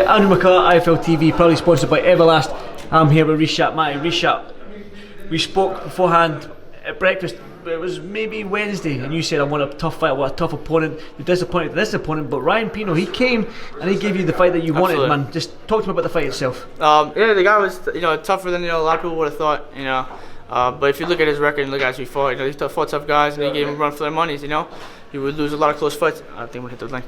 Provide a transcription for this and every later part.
Andrew McCART, IFL TV, proudly sponsored by Everlast. I'm here with Reshat. Reshat, we spoke beforehand at breakfast. It was maybe Wednesday, and you said I want a tough fight, I want a tough opponent. You're disappointed with this opponent, but Ryan Pino, he came and he gave you the fight that you wanted, man. Just talk to me about the fight itself. Yeah, the guy was tougher than a lot of people would have thought. But if you look at his record and look at who he fought, he fought tough guys, and he gave him a run for their monies. He would lose a lot of close fights. I think we hit the link.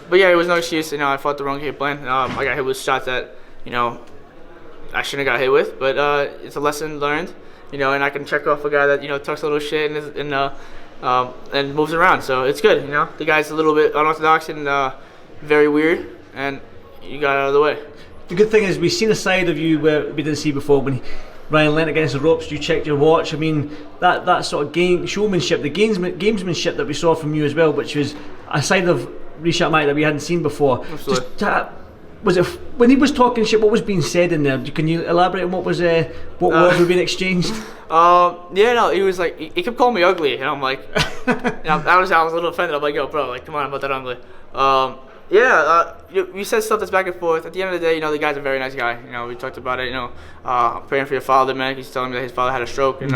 But yeah, it was no excuse. I fought the wrong game plan. I got hit with shots that I shouldn't have got hit with, but it's a lesson learned. And I can check off a guy that talks a little shit and moves around. So it's good. The guy's a little bit unorthodox and very weird, and you got out of the way. The good thing is we've seen a side of you where we didn't see before. When Ryan leant against the ropes, you checked your watch. I mean, that sort of showmanship, the gamesmanship that we saw from you as well, which was a side of Reshat that we hadn't seen before. Absolutely. Was it when he was talking shit? What was being said in there? Can you elaborate on what words were being exchanged? He was like, he kept calling me ugly, and I'm like, I was a little offended. I'm like, yo, bro, like, come on, I'm not that ugly. You said stuff that's back and forth. At the end of the day, the guy's a very nice guy. We talked about it. I'm praying for your father, man. He's telling me that his father had a stroke. And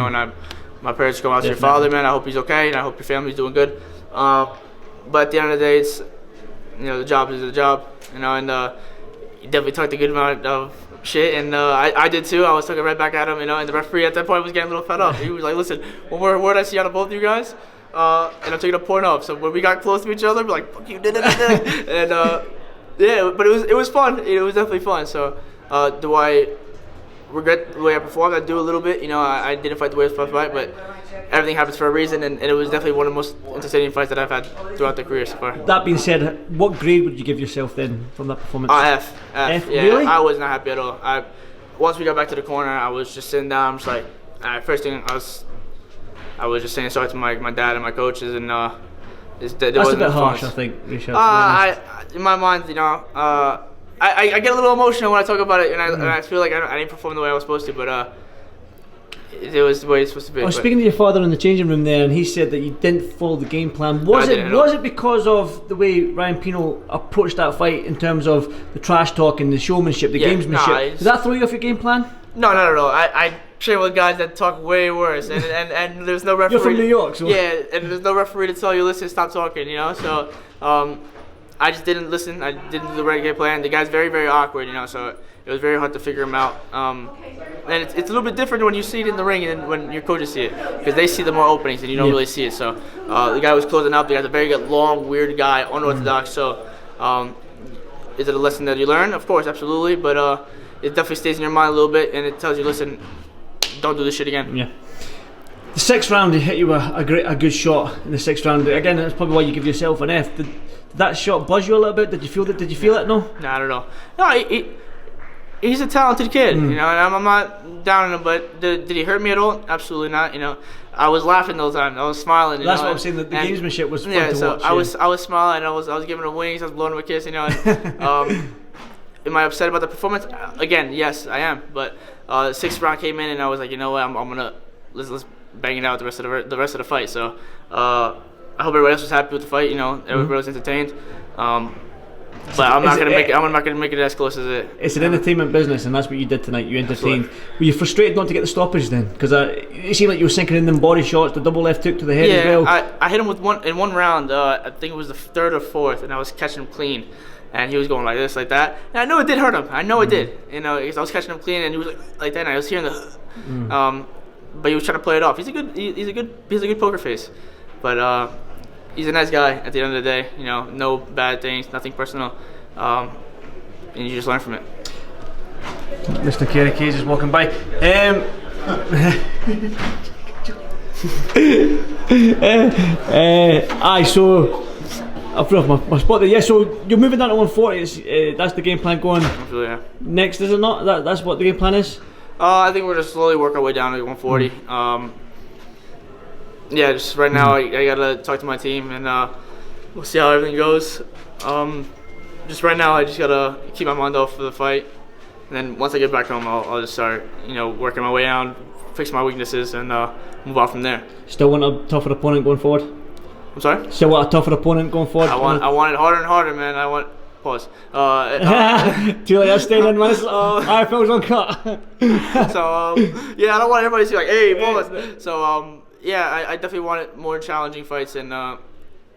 my prayers go out to your father, man. I hope he's okay, and I hope your family's doing good. But at the end of the day, it's the job is the job. And he definitely talked a good amount of shit, and I did too. I was talking right back at him, and the referee at that point was getting a little fed up. He was like, listen, one more word I see out of both of you guys, and I'm taking a point off. So when we got close to each other, we're like, fuck you, and but it was fun. It was definitely fun. So do I regret the way I performed? I do a little bit. I didn't fight the way I was supposed to fight, but everything happens for a reason, and it was definitely one of the most entertaining fights that I've had throughout the career so far. That being said, what grade would you give yourself then from that performance? F. F. Yeah, really? I was not happy at all. Once we got back to the corner, I was just sitting down. I'm just like, first thing I was just saying sorry to my dad and my coaches, and that's a bit harsh, I think. In my mind, I get a little emotional when I talk about it, and I feel like I didn't perform the way I was supposed to, but it was the way it's supposed to be. I was speaking to your father in the changing room there, and he said that you didn't follow the game plan. Was it because of the way Ryan Pino approached that fight in terms of the trash talk and the showmanship, the gamesmanship? Did that throw you off your game plan? No, not at all. I train with guys that talk way worse, and there's no referee. You're from New York, so yeah, and there's no referee to tell you, listen, stop talking. So I just didn't listen. I didn't do the right game plan. The guy's very, very awkward, so it was very hard to figure him out. And it's a little bit different when you see it in the ring and when your coaches see it, because they see the more openings and you don't really see it. So the guy was closing up. The guy's a very good, long, weird guy, unorthodox. So is it a lesson that you learn? Of course, absolutely. But it definitely stays in your mind a little bit, and it tells you, listen, don't do this shit again. Yeah. The sixth round, he hit you a good shot in the sixth round. Again, that's probably why you give yourself an F. Did that shot buzz you a little bit? Did you feel that? Did you feel it? No. No, I don't know. No, he's a talented kid, and I'm not down on him. But did he hurt me at all? Absolutely not. I was laughing the whole time. I was smiling. That's what I'm saying. The gamesmanship was fun to watch. I was smiling. I was giving him wings. I was blowing him a kiss. Am I upset about the performance? Again, yes, I am. But the sixth round came in, and I was like, you know what? I'm gonna let's bang it out the rest of the fight. So I hope everybody else was happy with the fight. Everybody was entertained. But I'm not gonna make it as close as it. It's an entertainment business, and that's what you did tonight. You entertained. Absolutely. Were you frustrated not to get the stoppage then? Because it seemed like you were sinking in them body shots. The double left hook to the head as well. I hit him with one round. I think it was the third or fourth, and I was catching him clean. And he was going like this, like that. And I know it did hurt him. I know it did. Because I was catching him clean, and he was like that. And I was hearing the. But he was trying to play it off. He's a good poker face, but he's a nice guy. At the end of the day, no bad things, nothing personal, and you just learn from it. Mr. Kerry Cage is walking by. So I've put off my spot there. Yeah, so you're moving down to 140. That's the game plan going. Absolutely, yeah. Next, is it not? That's what the game plan is. I think we're just slowly work our way down to 140. Just right now I gotta talk to my team, and we'll see how everything goes. Just right now I just gotta keep my mind off for the fight, and then once I get back home I'll just start working my way down, fix my weaknesses, and move on from there. Still want a tougher opponent going forward? I'm sorry? Still want a tougher opponent going forward? I want it harder and harder, man. I want Pause. Do you like that staying in, man? I felt it was uncut. So yeah, I don't want everybody to see like, hey, pause. So yeah, I definitely wanted more challenging fights, and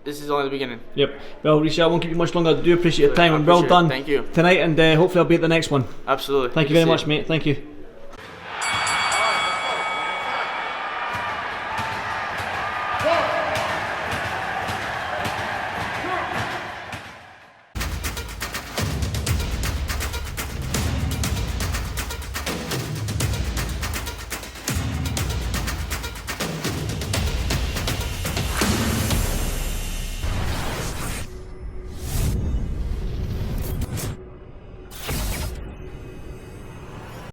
this is only the beginning. Yep. Well, Reshat, I won't keep you much longer. I do appreciate your time, and well done Thank you. tonight, and hopefully I'll be at the next one. Absolutely. Thank you very much, mate. Thank you.